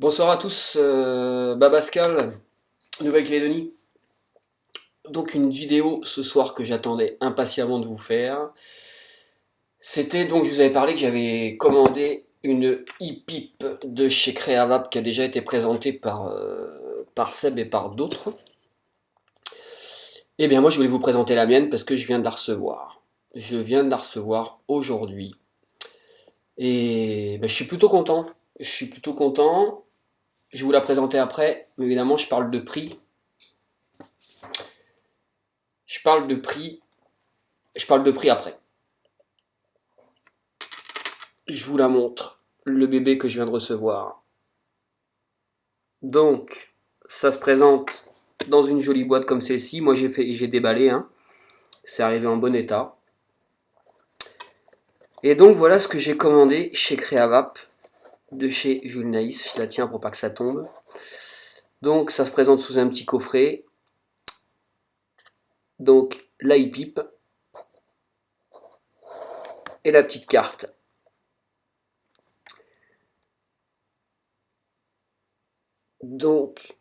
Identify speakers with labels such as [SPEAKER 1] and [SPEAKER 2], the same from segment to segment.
[SPEAKER 1] Bonsoir à tous, Babascal, Nouvelle-Calédonie. Donc une vidéo ce soir que j'attendais impatiemment de vous faire. C'était donc, je vous avais parlé que j'avais commandé une e-pipe de chez Creavap qui a déjà été présentée par Seb et par d'autres. Eh bien moi je voulais vous présenter la mienne parce que je viens de la recevoir. Je viens de la recevoir aujourd'hui. Et ben, je suis plutôt content. Je suis plutôt content. Je vais vous la présenter après, mais évidemment je parle de prix. Je parle de prix. Je parle de prix après. Je vous la montre, le bébé que je viens de recevoir. Donc, ça se présente dans une jolie boîte comme celle-ci. Moi, j'ai déballé, hein. C'est arrivé en bon état. Et donc, voilà ce que j'ai commandé chez Creavap, de chez Jules Naïs. Je la tiens pour pas que ça tombe. Donc, ça se présente sous un petit coffret. Donc, la e-pipe et la petite carte. Donc,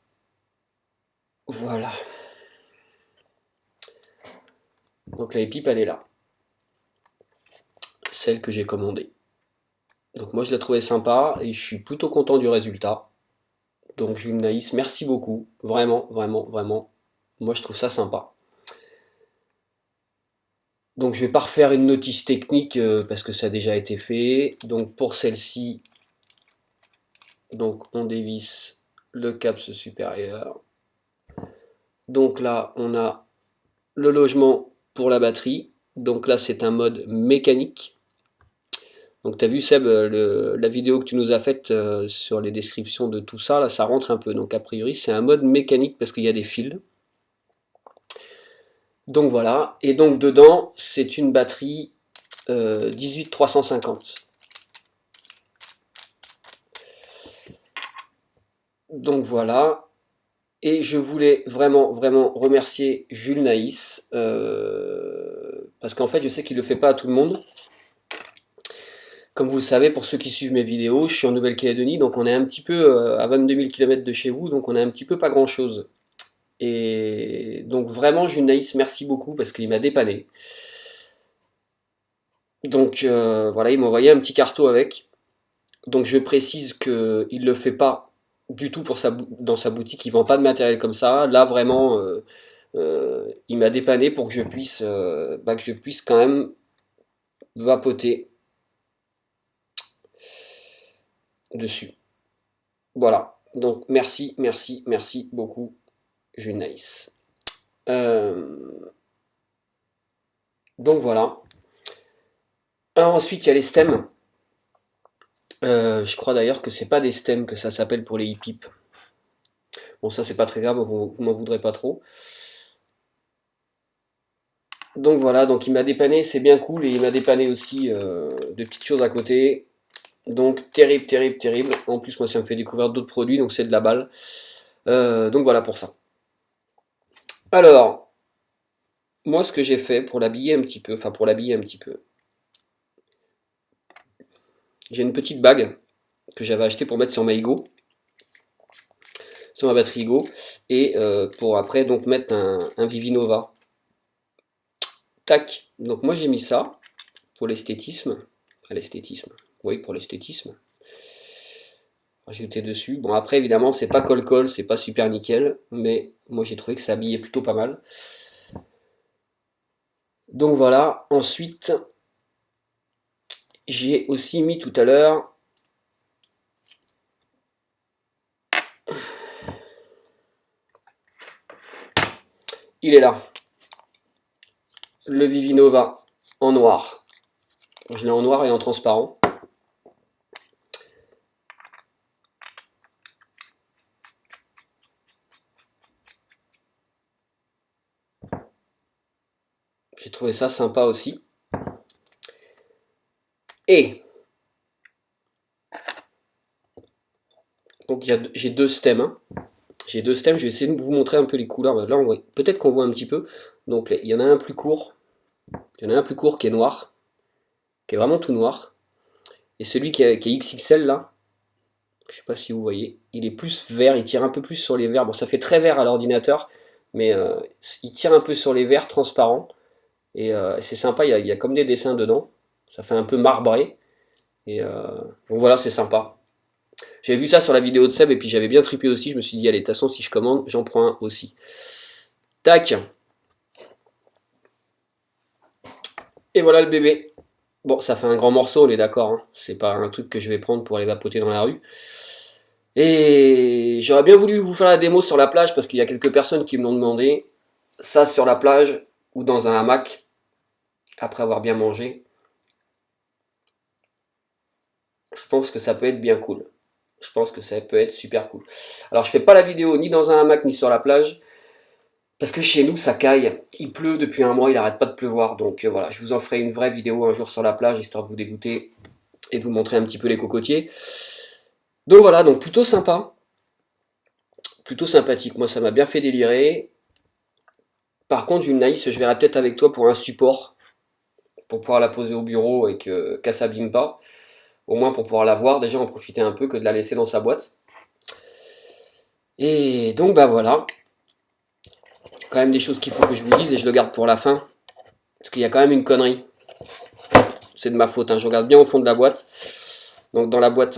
[SPEAKER 1] voilà. Donc, la e-pipe, elle est là. Celle que j'ai commandée. Donc, moi, je l'ai trouvée sympa et je suis plutôt content du résultat. Donc Jules Naïs, merci beaucoup. Vraiment, vraiment, vraiment. Moi, je trouve ça sympa. Donc je vais pas refaire une notice technique parce que ça a déjà été fait. Donc pour celle-ci, donc on dévisse le CAPS supérieur. Donc là, on a le logement pour la batterie. Donc là, c'est un mode mécanique. Donc tu as vu Seb, la vidéo que tu nous as faite sur les descriptions de tout ça, là ça rentre un peu. Donc a priori c'est un mode mécanique parce qu'il y a des fils. Donc voilà, et donc dedans c'est une batterie 18350. Donc voilà, et je voulais vraiment vraiment remercier Jules Naïs, parce qu'en fait je sais qu'il ne le fait pas à tout le monde. Comme vous le savez, pour ceux qui suivent mes vidéos, je suis en Nouvelle-Calédonie, donc on est un petit peu à 22 000 km de chez vous, donc on est un petit peu pas grand-chose. Et donc vraiment Jules Naïs, merci beaucoup parce qu'il m'a dépanné. Donc voilà, il m'a envoyé un petit carton avec. Donc je précise qu'il ne le fait pas du tout dans sa boutique, il ne vend pas de matériel comme ça. Là vraiment, il m'a dépanné pour que je puisse quand même vapoter dessus. Voilà. Donc merci, merci, merci beaucoup, Jules Nice. Donc voilà. Alors ensuite, il y a les stems. Je crois d'ailleurs que c'est pas des stems que ça s'appelle pour les hip. Bon, ça c'est pas très grave, vous m'en voudrez pas trop. Donc voilà, donc il m'a dépanné, c'est bien cool, et il m'a dépanné aussi de petites choses à côté. Donc terrible, terrible, terrible. En plus, moi, ça me fait découvrir d'autres produits, donc c'est de la balle. Donc voilà pour ça. Alors, moi, ce que j'ai fait pour l'habiller un petit peu, enfin pour l'habiller un petit peu, j'ai une petite bague que j'avais achetée pour mettre sur ma Igo, sur ma batterie Igo, et pour après donc mettre un Vivinova. Tac. Donc moi j'ai mis ça pour l'esthétisme. Enfin, l'esthétisme. Oui, pour l'esthétisme. Rajouter dessus. Bon après évidemment c'est pas col-col, c'est pas super nickel, mais moi j'ai trouvé que ça habillait plutôt pas mal. Donc voilà, ensuite j'ai aussi mis tout à l'heure il est là, le Vivinova en noir. Je l'ai en noir et en transparent. J'ai trouvé ça sympa aussi. Et donc j'ai deux stems. Hein. J'ai deux stems, je vais essayer de vous montrer un peu les couleurs. Là, peut-être qu'on voit un petit peu. Donc il y en a un plus court. Il y en a un plus court qui est noir, qui est vraiment tout noir. Et celui qui est XXL là, Je sais pas si vous voyez. Il est plus vert, il tire un peu plus sur les verts. Bon, ça fait très vert à l'ordinateur, mais il tire un peu sur les verts transparents. Et c'est sympa, il y a comme des dessins dedans. Ça fait un peu marbré. Et donc voilà, c'est sympa. J'avais vu ça sur la vidéo de Seb et puis j'avais bien trippé aussi. Je me suis dit, allez, de toute façon, si je commande, j'en prends un aussi. Tac. Et voilà le bébé. Bon, ça fait un grand morceau, on est d'accord. Hein. C'est pas un truc que je vais prendre pour aller vapoter dans la rue. Et j'aurais bien voulu vous faire la démo sur la plage parce qu'il y a quelques personnes qui me l'ont demandé. Ça sur la plage ou dans un hamac, après avoir bien mangé. Je pense que ça peut être bien cool. Je pense que ça peut être super cool. Alors je fais pas la vidéo ni dans un hamac ni sur la plage. Parce que chez nous ça caille. Il pleut depuis un mois, il arrête pas de pleuvoir. Donc voilà, je vous en ferai une vraie vidéo un jour sur la plage, histoire de vous dégoûter et de vous montrer un petit peu les cocotiers. Donc voilà, donc plutôt sympa. Plutôt sympathique. Moi ça m'a bien fait délirer. Par contre, une Naïs, je verrai peut-être avec toi pour un support. Pour pouvoir la poser au bureau et qu'elle s'abîme pas. Au moins pour pouvoir la voir, déjà en profiter un peu que de la laisser dans sa boîte. Et donc bah voilà. Quand même des choses qu'il faut que je vous dise et je le garde pour la fin. Parce qu'il y a quand même une connerie. C'est de ma faute, hein. Je regarde bien au fond de la boîte. Donc dans la boîte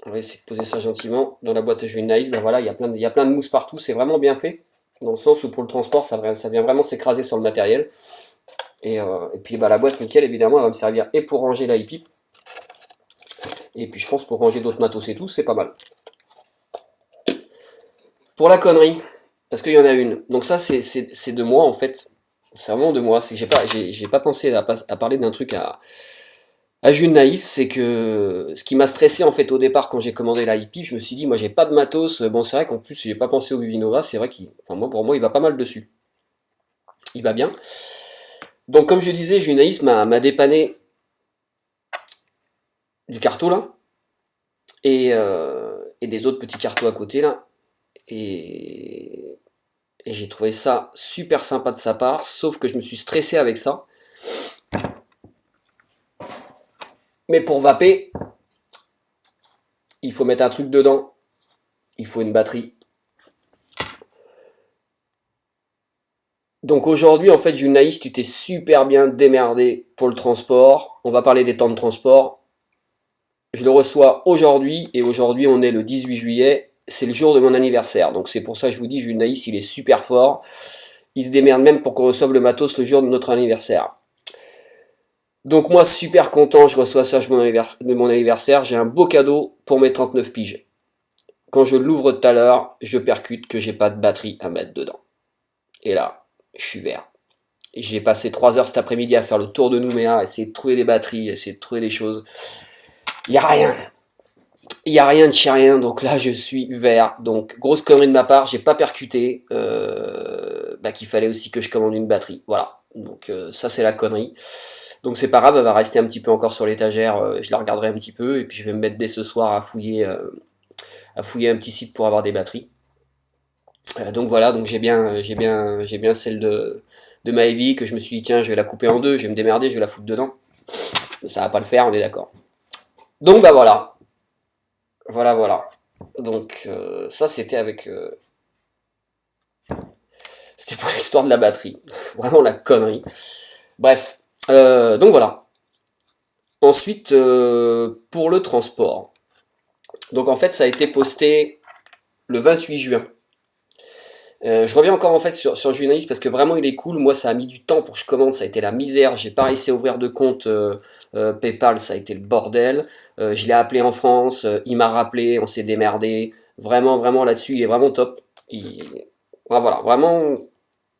[SPEAKER 1] on va essayer de poser ça gentiment. Dans la boîte à Jules Naïs, ben voilà, il y a plein de mousse partout. C'est vraiment bien fait. Dans le sens où pour le transport, ça vient vraiment s'écraser sur le matériel. Et puis bah, la boîte nickel, évidemment, elle va me servir et pour ranger la pipe. Et puis je pense pour ranger d'autres matos et tout, c'est pas mal. Pour la connerie, parce qu'il y en a une. Donc ça, c'est de moi en fait. C'est vraiment de moi. C'est que j'ai pas pensé à parler d'un truc à Jules Naïs. C'est que ce qui m'a stressé en fait au départ quand j'ai commandé la hippie, je me suis dit, moi j'ai pas de matos. Bon, c'est vrai qu'en plus, j'ai pas pensé au Vivinova. C'est vrai pour moi, il va pas mal dessus. Il va bien. Donc comme je disais, Jules Naïs m'a dépanné du carton là. Et des autres petits cartons à côté là. Et j'ai trouvé ça super sympa de sa part, sauf que je me suis stressé avec ça. Mais pour vaper, il faut mettre un truc dedans. Il faut une batterie. Donc aujourd'hui, en fait, Junaïs, tu t'es super bien démerdé pour le transport. On va parler des temps de transport. Je le reçois aujourd'hui, et aujourd'hui, on est le 18 juillet. C'est le jour de mon anniversaire. Donc c'est pour ça que je vous dis, Junaïs, il est super fort. Il se démerde même pour qu'on reçoive le matos le jour de notre anniversaire. Donc moi, super content, je reçois ça de mon anniversaire. J'ai un beau cadeau pour mes 39 piges. Quand je l'ouvre tout à l'heure, je percute que j'ai pas de batterie à mettre dedans. Et là, je suis vert. J'ai passé 3 heures cet après-midi à faire le tour de Nouméa, essayer de trouver des batteries, essayer de trouver des choses. Il n'y a rien. Il n'y a rien de chez rien, donc là je suis vert. Donc grosse connerie de ma part, j'ai pas percuté qu'il fallait aussi que je commande une batterie. Voilà, donc ça c'est la connerie. Donc c'est pas grave, elle va rester un petit peu encore sur l'étagère, je la regarderai un petit peu, et puis je vais me mettre dès ce soir à fouiller un petit site pour avoir des batteries. Donc voilà, donc j'ai bien celle de ma Heavy que je me suis dit tiens je vais la couper en deux, je vais me démerder, je vais la foutre dedans. Mais ça va pas le faire, on est d'accord. Donc bah voilà. Voilà. Donc ça c'était c'était pour l'histoire de la batterie. Vraiment la connerie. Bref. Donc voilà. Ensuite, pour le transport. Donc en fait, ça a été posté le 28 juin. Je reviens encore en fait sur Junaïs parce que vraiment il est cool. Moi, ça a mis du temps pour que je commande. Ça a été la misère. J'ai pas réussi à ouvrir de compte PayPal. Ça a été le bordel. Je l'ai appelé en France. Il m'a rappelé. On s'est démerdé. Vraiment là-dessus, il est vraiment top. Voilà, vraiment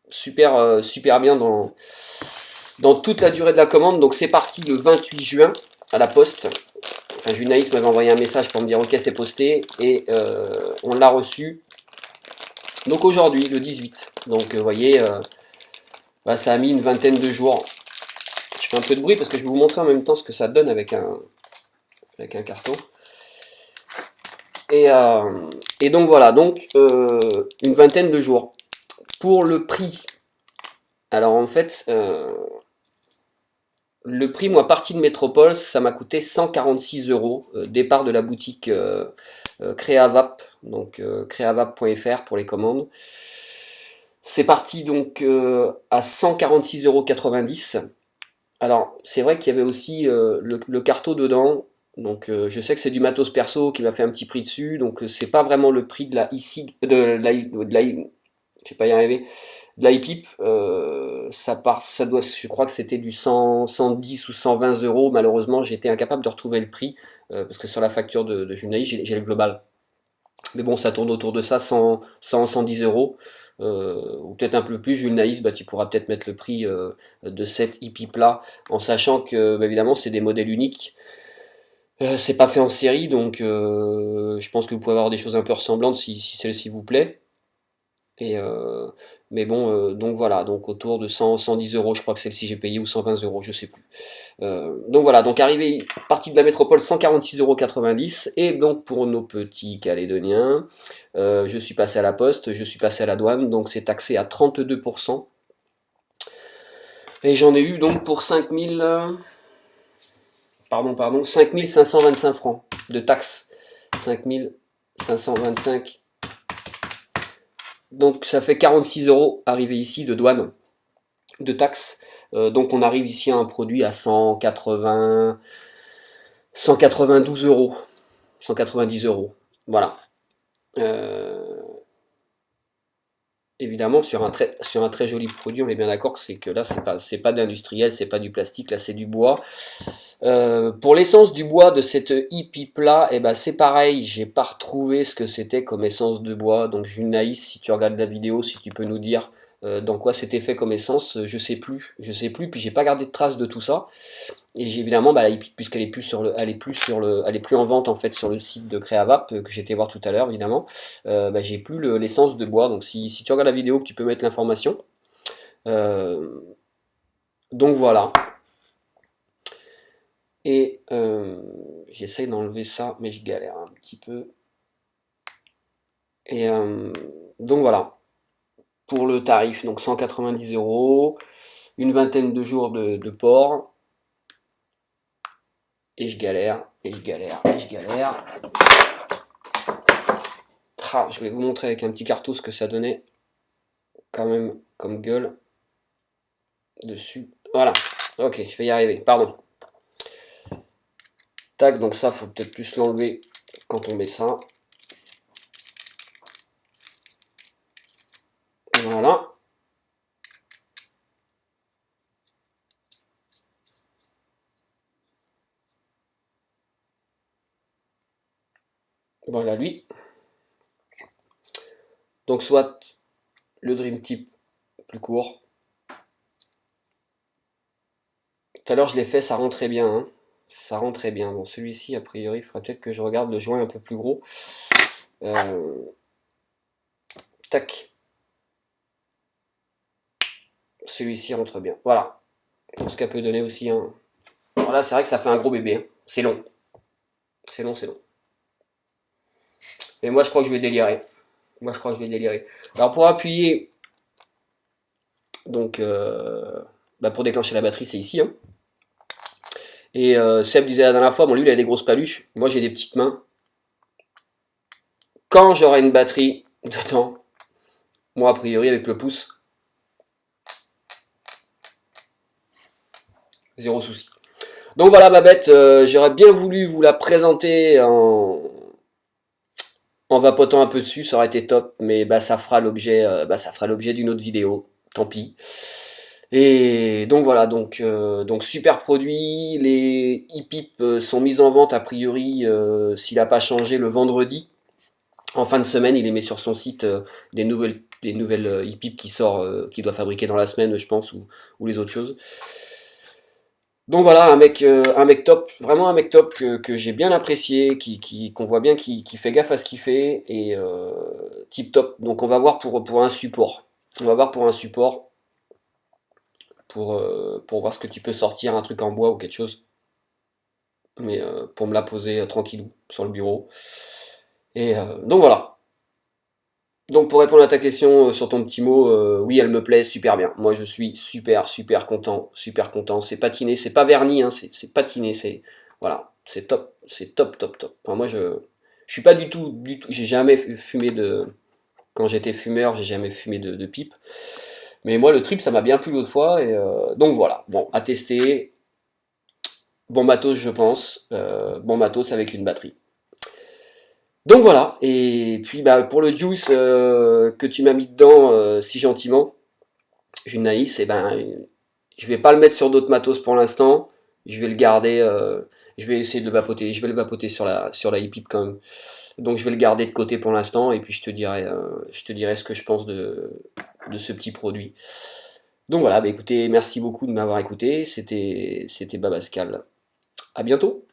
[SPEAKER 1] super bien dans toute la durée de la commande. Donc c'est parti le 28 juin à la poste. Enfin, Junaïs m'avait envoyé un message pour me dire ok c'est posté et on l'a reçu. Donc aujourd'hui le 18. Donc vous voyez, ça a mis une vingtaine de jours. Je fais un peu de bruit parce que je vais vous montrer en même temps ce que ça donne avec un carton. Et donc voilà, donc une vingtaine de jours. Pour le prix, alors en fait, le prix, moi, parti de Métropole, ça m'a coûté 146 euros. Départ de la boutique Créavap, donc créavap.fr pour les commandes. C'est parti donc à 146,90 €. Alors, c'est vrai qu'il y avait aussi le carto dedans. Donc, je sais que c'est du matos perso qui m'a fait un petit prix dessus. Donc, c'est pas vraiment le prix de la ici, je vais pas y arriver, de la iPip. Ça doit, je crois que c'était du 100, 110 ou 120 euros. Malheureusement, j'étais incapable de retrouver le prix parce que sur la facture de Junaï, j'ai le global. Mais bon, ça tourne autour de ça, 100, 100, 110 euros. Ou peut-être un peu plus. Jules Naïs, bah, tu pourras peut-être mettre le prix de cette hippie plat, en sachant que, bah, évidemment, c'est des modèles uniques. C'est pas fait en série, donc je pense que vous pouvez avoir des choses un peu ressemblantes si celle-ci vous plaît. Et, mais bon, donc voilà, donc autour de 100, 110 euros, je crois que celle-ci j'ai payé, ou 120 euros, je sais plus. Donc voilà, donc arrivé, partie de la métropole, 146,90 €. Et donc pour nos petits Calédoniens, je suis passé à la poste, je suis passé à la douane, donc c'est taxé à 32%. Et j'en ai eu donc pour 5525 francs de taxes. 5525. Donc ça fait 46 euros arrivé ici de douane, de taxes. Donc on arrive ici à un produit à 192 euros, 190 euros. Voilà. Évidemment, sur un très joli produit, on est bien d'accord que c'est que là, c'est pas d'industriel, c'est pas du plastique, là c'est du bois. Pour l'essence du bois de cette hippie plat, eh ben, c'est pareil, j'ai pas retrouvé ce que c'était comme essence de bois. Donc Jules Naïs, si tu regardes la vidéo, si tu peux nous dire dans quoi c'était fait comme essence, je sais plus, puis j'ai pas gardé de traces de tout ça. Et évidemment, bah, la hippie, puisqu'elle est plus sur le, elle est plus sur le, elle est plus en vente en fait sur le site de Créavap que j'étais voir tout à l'heure, évidemment. Bah, j'ai plus l'essence de bois. Donc si tu regardes la vidéo, que tu peux mettre l'information. Euh, donc voilà. Et j'essaye d'enlever ça, mais je galère un petit peu. Et donc voilà, pour le tarif, donc 190 euros, une vingtaine de jours de port. Et je galère, et je galère, et je galère. Ah, je vais vous montrer avec un petit cartouche ce que ça donnait quand même comme gueule dessus. Voilà, ok, je vais y arriver, pardon. Tac, donc ça, faut peut-être plus l'enlever quand on met ça. Voilà. Voilà lui. Donc soit le Dream Tip plus court. Tout à l'heure je l'ai fait, ça rentrait bien. Hein. Ça rentrait bien. Bon, celui-ci, a priori, il faudrait peut-être que je regarde le joint un peu plus gros. Tac. Celui-ci rentre bien. Voilà. Donc, ce qu'elle peut donner aussi. Hein. Voilà, c'est vrai que ça fait un gros bébé. Hein. C'est long. C'est long, c'est long. Mais moi, je crois que je vais délirer. Moi, je crois que je vais délirer. Alors, pour appuyer, donc, bah, pour déclencher la batterie, c'est ici. Hein. Et Seb disait la dernière fois, bon, lui, il a des grosses paluches. Moi, j'ai des petites mains. Quand j'aurai une batterie dedans, moi, a priori, avec le pouce, zéro souci. Donc voilà ma bête, j'aurais bien voulu vous la présenter en vapotant un peu dessus, ça aurait été top, mais bah ça fera l'objet d'une autre vidéo, tant pis. Et donc voilà, donc super produit, les e-pips sont mises en vente a priori, s'il n'a pas changé, le vendredi. En fin de semaine, il les met sur son site des nouvelles e-pips qui doit fabriquer dans la semaine, je pense, ou les autres choses. Donc voilà, un mec top, vraiment un mec top que j'ai bien apprécié, qu'on voit bien qui fait gaffe à ce qu'il fait, et tip top. Donc on va voir pour un support. On va voir pour un support, pour voir ce que tu peux sortir, un truc en bois ou quelque chose. Mais pour me la poser tranquillou sur le bureau. Et donc voilà. Donc pour répondre à ta question sur ton petit mot, oui elle me plaît super bien. Moi je suis super content, super content. C'est patiné, c'est pas verni, hein, c'est patiné, c'est voilà, c'est top. Enfin, moi je suis pas du tout, j'ai jamais fumé de quand j'étais fumeur, j'ai jamais fumé de pipe. Mais moi le trip ça m'a bien plu l'autre fois et donc voilà. Bon à tester, bon matos je pense, bon matos avec une batterie. Donc voilà, et puis bah, pour le juice que tu m'as mis dedans si gentiment, Jus Naïs, et ben je vais pas le mettre sur d'autres matos pour l'instant, je vais le garder, je vais essayer de le vapoter, je vais le vapoter sur la e-pipe quand même. Donc je vais le garder de côté pour l'instant et puis je te dirai ce que je pense de ce petit produit. Donc voilà, bah écoutez, merci beaucoup de m'avoir écouté, c'était Babascal. À bientôt.